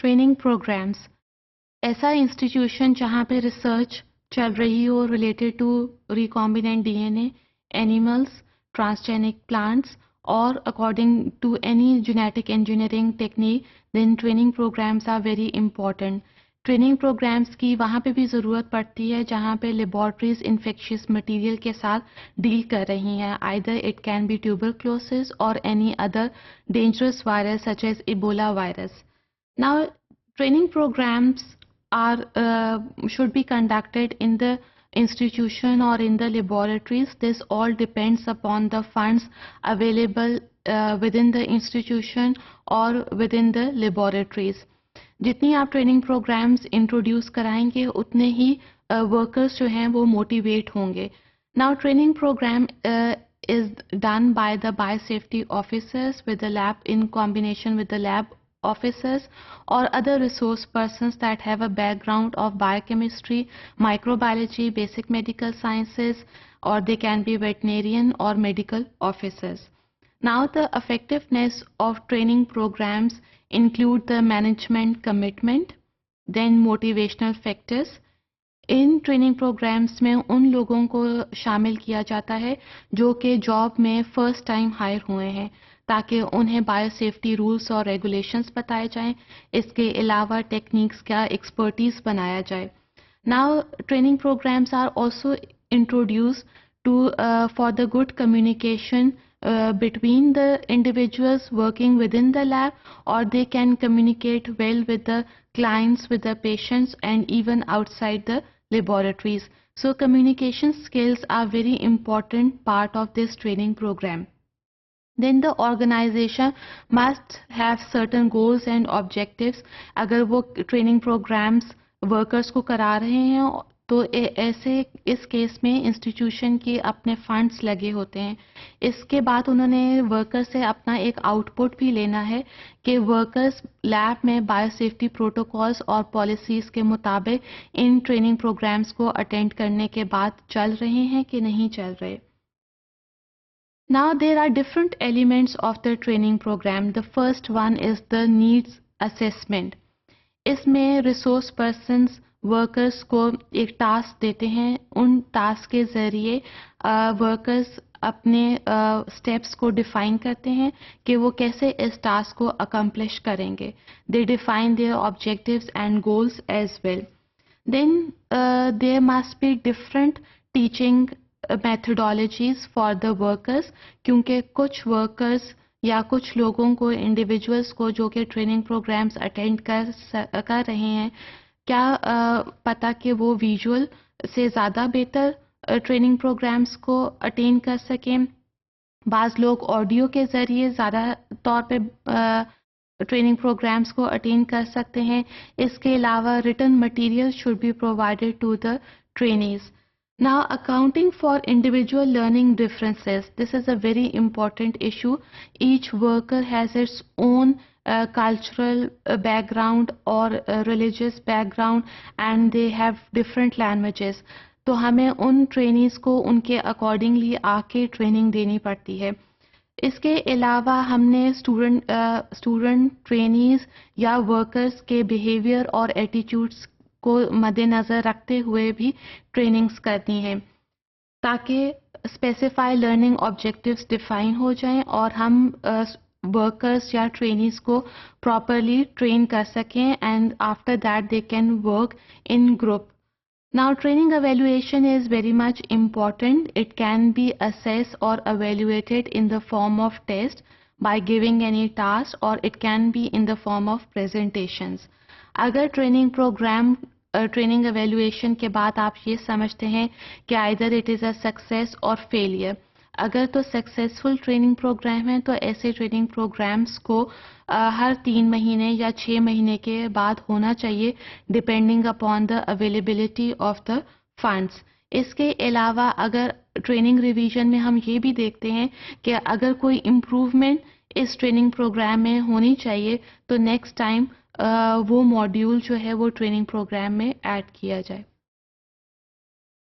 Training programmes ऐसा institution जहाँ पे रिसर्च चल रही हो related to recombinant DNA, animals, transgenic plants or according to any genetic engineering technique, then training programs are very important. Training programs की वहाँ पे भी ज़रूरत पड़ती है जहाँ पे लेबॉर्ट्रीज इन्फेक्शियस मटेरियल के साथ डील कर रही हैं. Either it can be tuberculosis or any other dangerous virus such as Ebola virus. Now training programs are should be conducted in the institution or in the laboratories. This all depends upon the funds available within the institution or within the laboratories. जितनी आप training programmes introduce कराएंगे उतने ही workers जो हैं वो motivate होंगे. Now training program is done by the biosafety officers with the lab in combination with the lab officers or other resource persons that have a background of biochemistry, microbiology, basic medical sciences, or they can be veterinarian or medical officers. Now the effectiveness of training programs include the management commitment, then motivational factors. इन training programs में उन लोगों को शामिल किया जाता है जो कि जॉब में फर्स्ट टाइम हायर हुए हैं ताकि उन्हें बायोसेफ्टी रूल्स और रेगुलेशंस बताए जाएं. इसके अलावा टेक्निक्स का एक्सपर्टीज बनाया जाए. Now training programs are also introduce to for the good communication between the individuals working within the lab, or they can communicate well with the clients, with the patients, and even outside the laboratories. So communication skills are very important part of this training program. Then the organization must have certain goals and objectives. अगर वो training programs workers को करा रहे हैं तो ऐसे इस case में इंस्टीट्यूशन के अपने फंड्स लगे होते हैं. इसके बाद उन्होंने वर्कर्स से अपना एक आउटपुट भी लेना है कि वर्कर्स लैब में बायोसेफ्टी प्रोटोकॉल्स और पॉलिसीज़ के मुताबिक इन ट्रेनिंग प्रोग्राम्स को अटेंड करने के बाद चल रहे हैं कि नहीं चल रहे. Now there are different elements of the training program. The first one is the needs assessment. इसमें रिसोर्स पर्सन्स वर्कर्स को एक टास्क देते हैं. उन टास्क के ज़रिए वर्कर्स अपने स्टेप्स को डिफाइन करते हैं कि वो कैसे इस टास्क को अकम्प्लिश करेंगे. They define their objectives and goals as well. Then there must be different teaching methodologies for the workers, क्योंकि कुछ वर्कर्स या कुछ लोगों को इंडिविजुअल्स को जो कि ट्रेनिंग प्रोग्राम्स अटेंड कर रहे हैं क्या पता कि वो विजुअल से ज़्यादा बेहतर ट्रेनिंग प्रोग्राम्स को अटेंड कर सकें. बाज़ लोग ऑडियो के ज़रिए ज़्यादा तौर पे ट्रेनिंग प्रोग्राम्स को अटेंड कर सकते हैं. इसके अलावा written material should be provided to the trainees. Now accounting for individual learning differences, this is a very important issue. Each worker has its own cultural background or religious background and they have different languages. तो हमें उन trainees को उनके accordingly आके training देनी पड़ती है. इसके अलावा हमने स्टूडेंट ट्रेनीज़ या वर्कर्स के बिहेवियर और एटीट्यूड्स को मद्देनज़र रखते हुए भी ट्रेनिंग्स करनी है ताकि स्पेसिफाई लर्निंग ऑब्जेक्टिव्स डिफाइन हो जाएं और हम वर्कर्स या ट्रेनीज़ को प्रॉपरली ट्रेन कर सकें and after that they can work in group. Now training evaluation is very much important. It can be assessed or evaluated in the form of test by giving any task, or it can be in the form of presentations. अगर training programme training evaluation के बाद आप ये समझते हैं कि either it is a success और failure. अगर तो सक्सेसफुल ट्रेनिंग प्रोग्राम है तो ऐसे ट्रेनिंग प्रोग्राम्स को हर 3 महीने या 6 महीने के बाद होना चाहिए depending upon the availability of the funds. इसके अलावा अगर ट्रेनिंग रिवीजन में हम ये भी देखते हैं कि अगर कोई इम्प्रूवमेंट इस ट्रेनिंग प्रोग्राम में होनी चाहिए तो नेक्स्ट टाइम वो मॉड्यूल जो है वो ट्रेनिंग प्रोग्राम में ऐड किया जाए.